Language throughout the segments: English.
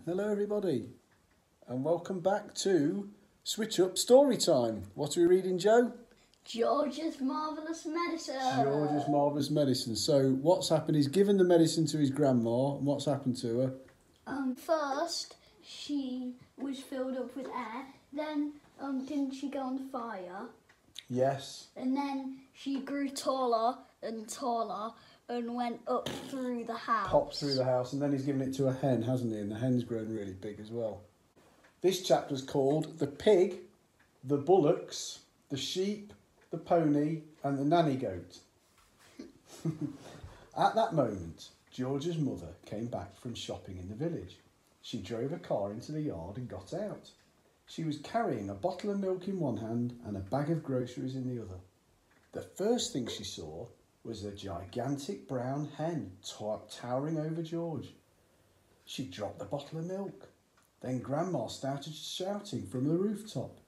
Hello everybody and welcome back to Switch Up Story Time. What are we reading, Joe? George's Marvellous Medicine. George's Marvellous Medicine. So what's happened, he's given the medicine to his grandma, and what's happened to her? First she was filled up with air, then didn't she go on fire? Yes. And then she grew taller and taller and went up through the house. Popped through the house, and then he's given it to a hen, hasn't he? And the hen's grown really big as well. This chapter's called The Pig, the Bullocks, the Sheep, the Pony and the Nanny Goat. At that moment, George's mother came back from shopping in the village. She drove a car into the yard and got out. She was carrying a bottle of milk in one hand and a bag of groceries in the other. The first thing she saw was a gigantic brown hen towering over George. She dropped the bottle of milk. Then Grandma started shouting from the rooftop.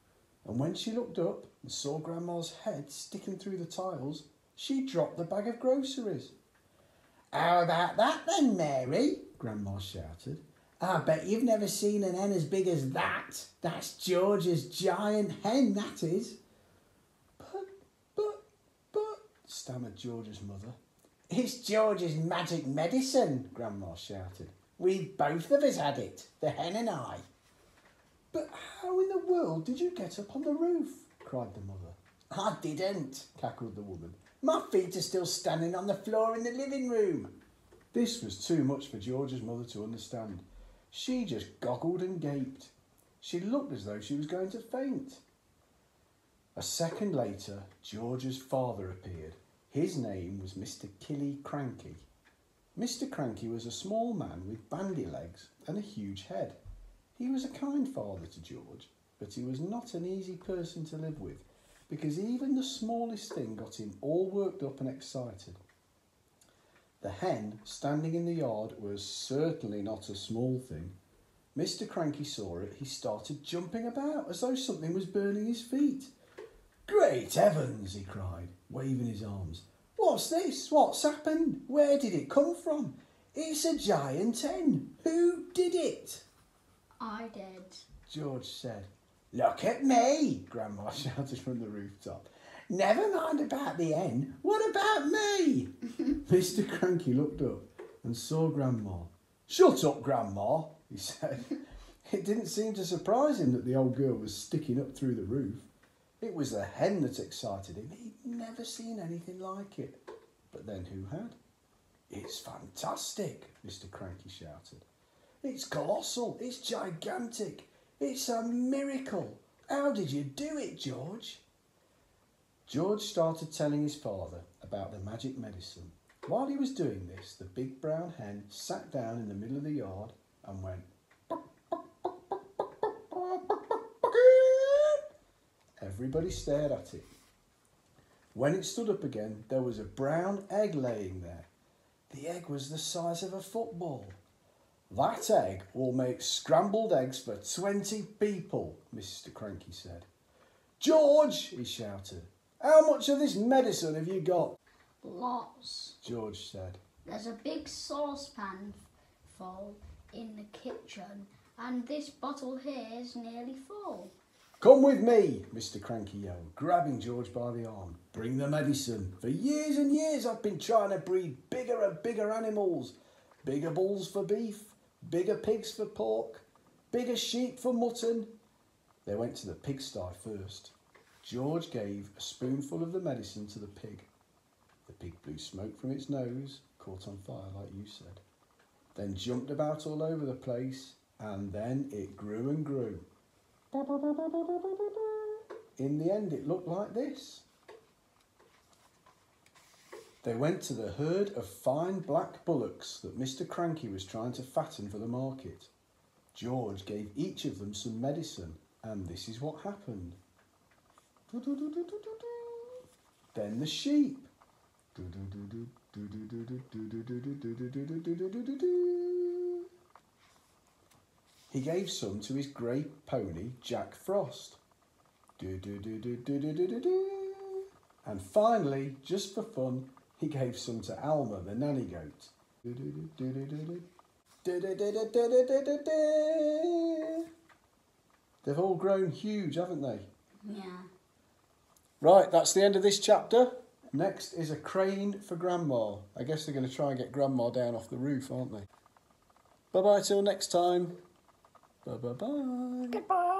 And when she looked up and saw Grandma's head sticking through the tiles, she dropped the bag of groceries. "How about that then, Mary?" Grandma shouted. "I bet you've never seen an hen as big as that. That's George's giant hen, that is." But, stammered George's mother. "It's George's magic medicine," Grandma shouted. "We both of us had it, the hen and I." "But how in the world did you get up on the roof?" cried the mother. "I didn't," cackled the woman. "My feet are still standing on the floor in the living room." This was too much for George's mother to understand. She just goggled and gaped. She looked as though she was going to faint. A second later, George's father appeared. His name was Mr. Killy Cranky. Mr. Cranky was a small man with bandy legs and a huge head. He was a kind father to George, but he was not an easy person to live with, because even the smallest thing got him all worked up and excited. The hen standing in the yard was certainly not a small thing. Mr. Cranky saw it. He started jumping about as though something was burning his feet. "Great heavens!" he cried, waving his arms. "What's this? What's happened? Where did it come from? It's a giant hen. Who did it?" I did, George said. "Look at me!" Grandma shouted from the rooftop. "Never mind about the hen. What about me?" Mr. Cranky looked up and saw Grandma. "Shut up, Grandma," he said. It didn't seem to surprise him that the old girl was sticking up through the roof. It was the hen that excited him. He'd never seen anything like it. But then who had? "It's fantastic," Mr. Cranky shouted. "It's colossal. It's gigantic. It's a miracle. How did you do it, George?" George started telling his father about the magic medicine. While he was doing this, the big brown hen sat down in the middle of the yard and went. Everybody stared at it. When it stood up again, there was a brown egg laying there. The egg was the size of a football. "That egg will make scrambled eggs for 20 people, Mr. Cranky said. "George," he shouted, "how much of this medicine have you got?" "Lots," George said. "There's a big saucepan full in the kitchen, and this bottle here is nearly full." "Come with me," Mr. Cranky yelled, grabbing George by the arm. "Bring the medicine. For years and years I've been trying to breed bigger and bigger animals. Bigger bulls for beef, bigger pigs for pork, bigger sheep for mutton." They went to the pigsty first. George gave a spoonful of the medicine to the pig. The pig blew smoke from its nose, caught on fire like you said, then jumped about all over the place, and then it grew and grew. In the end, it looked like this. They went to the herd of fine black bullocks that Mr. Cranky was trying to fatten for the market. George gave each of them some medicine, and this is what happened. Then the sheep. He gave some to his grey pony, Jack Frost. And finally, just for fun, he gave some to Alma, the nanny goat. They've all grown huge, haven't they? Yeah. Right, that's the end of this chapter. Next is a crane for Grandma. I guess they're going to try and get Grandma down off the roof, aren't they? Bye-bye till next time. Bye-bye-bye. Goodbye.